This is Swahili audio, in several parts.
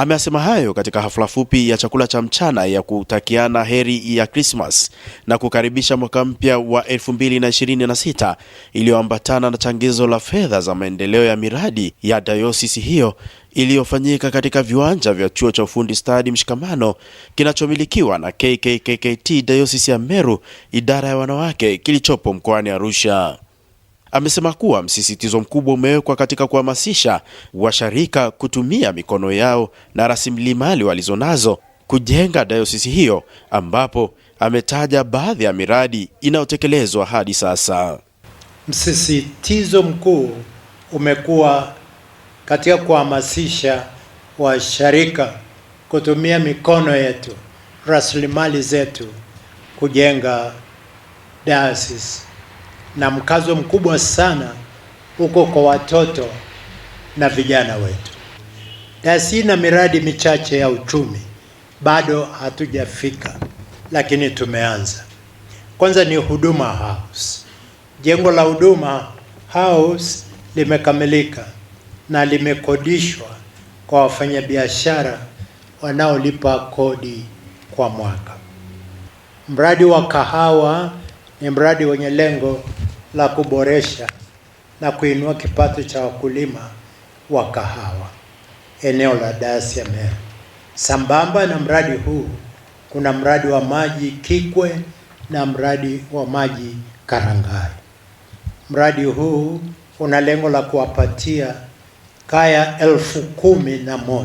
Amesema hayo katika hafla fupi ya chakula cha mchana ya kutakiana heri ya Christmas na kukaribisha mwaka mpya wa 2026 iliyoambatana na changizo la fedha za maendeleo ya miradi ya dayosisi hiyo iliyofanyika katika viwanja vya chuo cha ufundi stadi Mshikamano kinachomilikiwa na KKKT Dayosisi ya Meru, idara ya wanawake, kilichopo mkoani Arusha. Amesema kuwa msisitizo mkubwa umewekwa katika kuhamasisha washarika kutumia mikono yao na rasilimali walizonazo kujenga dayosisi hiyo, ambapo ametaja baadhi ya miradi inayotekelezwa hadi sasa. Msisitizo mkuu umekuwa katika kuhamasisha washarika kutumia mikono yetu, rasilimali zetu kujenga dayosisi, na mkazo mkubwa sana uko kwa watoto na vijana wetu. Dayosisi na miradi michache ya uchumi bado hatujafika, lakini tumeanza. Kwanza ni Huduma House. Jengo la Huduma House limekamilika na limekodishwa kwa wafanyabiashara wanaolipa kodi kwa mwaka. Mradi wa kahawa ni mradi wenye lengo la kuboresha na kuinua kipato cha wakulima wa kahawa eneo la Dayosisi ya Meru. Sambamba na mradi huu, kuna mradi wa maji Kikwe na mradi wa maji Karangai. Mradi huu una lengo la kuwapatia kaya 11,000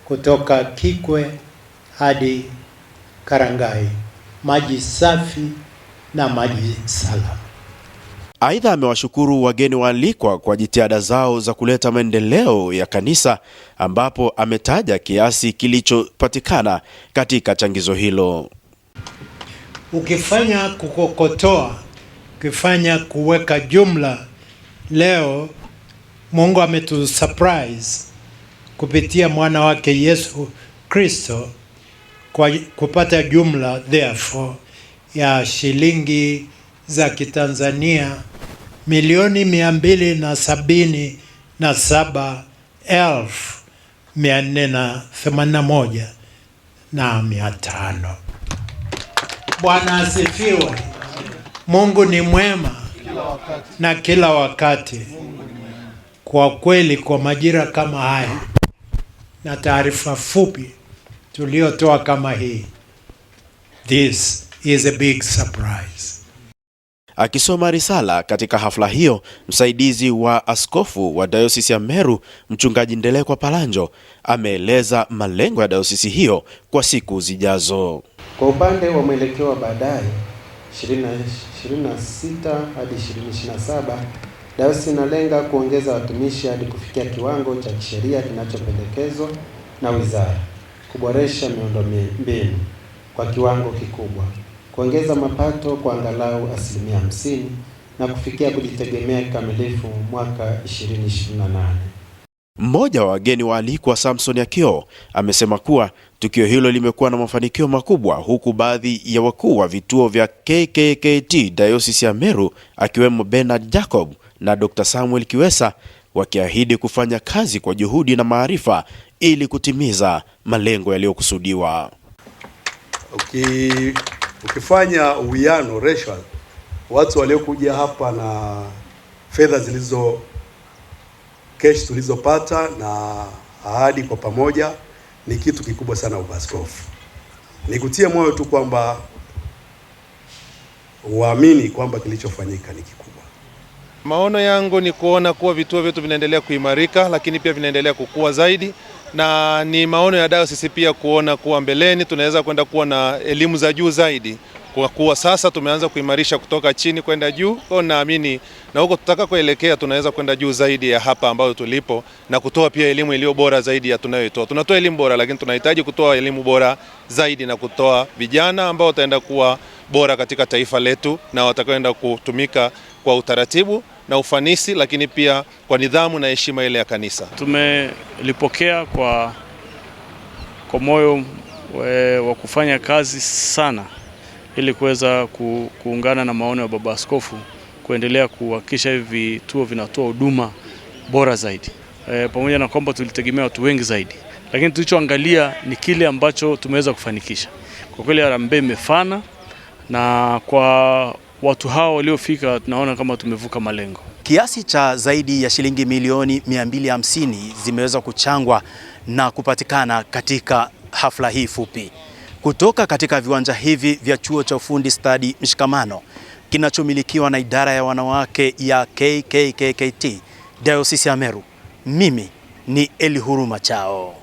kutoka Kikwe hadi Karangai maji safi na maji salama. Aidha, amewashukuru wageni waalikwa kwa jitihada zao za kuleta maendeleo ya kanisa, ambapo ametaja kiasi kilichopatikana katika changizo hilo. Ukifanya kukokotoa, ukifanya kuweka jumla, leo Mungu ametusurprise kupitia mwana wake Yesu Kristo kwa kupata jumla therefore ya shilingi za Kitanzania 2,277,481,500. Bwana asifiwe. Mungu ni mwema na kila wakati. Kwa kweli, kwa majira kama haya na taarifa fupi tuliotoa kama hii, this is a big surprise. Akisoma risala katika hafla hiyo, msaidizi wa askofu wa Dayosisi ya Meru, Mchungaji Ndelekwa Palanjo, ameeleza malengo ya dayosisi hiyo kwa siku zijazo. Kwa upande wa mwelekeo wa baadaye 2026 hadi 2027, dayosisi inalenga kuongeza watumishi hadi kufikia kiwango cha kisheria kinachopendekezwa na wizara, kuboresha miundombinu kwa kiwango kikubwa, kuongeza mapato kwa angalau 50% na kufikia kujitegemea kikamilifu mwaka 2028. Mmoja wa wageni waalikwa, Samson Yakio, amesema kuwa tukio hilo limekuwa na mafanikio makubwa, huku baadhi ya wakuu wa vituo vya KKKT Dayosisi ya Meru akiwemo Bernard Jacob na Dr. Samuel Kiwesa wakiahidi kufanya kazi kwa juhudi na maarifa ili kutimiza malengo yaliyokusudiwa. Ukifanya uwiano ratio, watu waliokuja hapa na fedha cash tulizopata na ahadi kwa pamoja, ni kitu kikubwa sana ubaskofu. Nikutie moyo tu kwamba uamini kwamba kilichofanyika ni kikubwa. Maono yangu ni kuona kuwa vituo vyetu vinaendelea kuimarika, lakini pia vinaendelea kukua zaidi, na ni maono ya dayosisi pia kuona kuwa mbeleni tunaweza kwenda kuwa na elimu za juu zaidi, kwa kuwa sasa tumeanza kuimarisha kutoka chini kwenda juu. Kwa naamini na huko tutaka kuelekea tunaweza kwenda juu zaidi ya hapa ambayo tulipo, na kutoa pia elimu iliyo bora zaidi ya tunayoitoa. Tunatoa elimu bora, lakini tunahitaji kutoa elimu bora zaidi na kutoa vijana ambao wataenda kuwa bora katika taifa letu na watakwenda kutumika kwa utaratibu na ufanisi, lakini pia kwa nidhamu na heshima ile ya kanisa. Tumelipokea kwa moyo wa kufanya kazi sana ili kuweza kuungana na maono ya Baba Askofu kuendelea kuhakikisha hivi vituo vinatoa huduma bora zaidi. Pamoja na kwamba tulitegemea watu wengi zaidi, lakini tulichoangalia ni kile ambacho tumeweza kufanikisha. Kwa kweli harambee imefana, na kwa watu hao waliofika tunaona kama tumevuka malengo. Kiasi cha zaidi ya shilingi milioni 250 zimeweza kuchangwa na kupatikana katika hafla hii fupi. Kutoka katika viwanja hivi vya chuo cha ufundi stadi Mshikamano kinachomilikiwa na idara ya wanawake ya KKKT Dayosisi ya Meru, mimi ni Elihuruma Chao.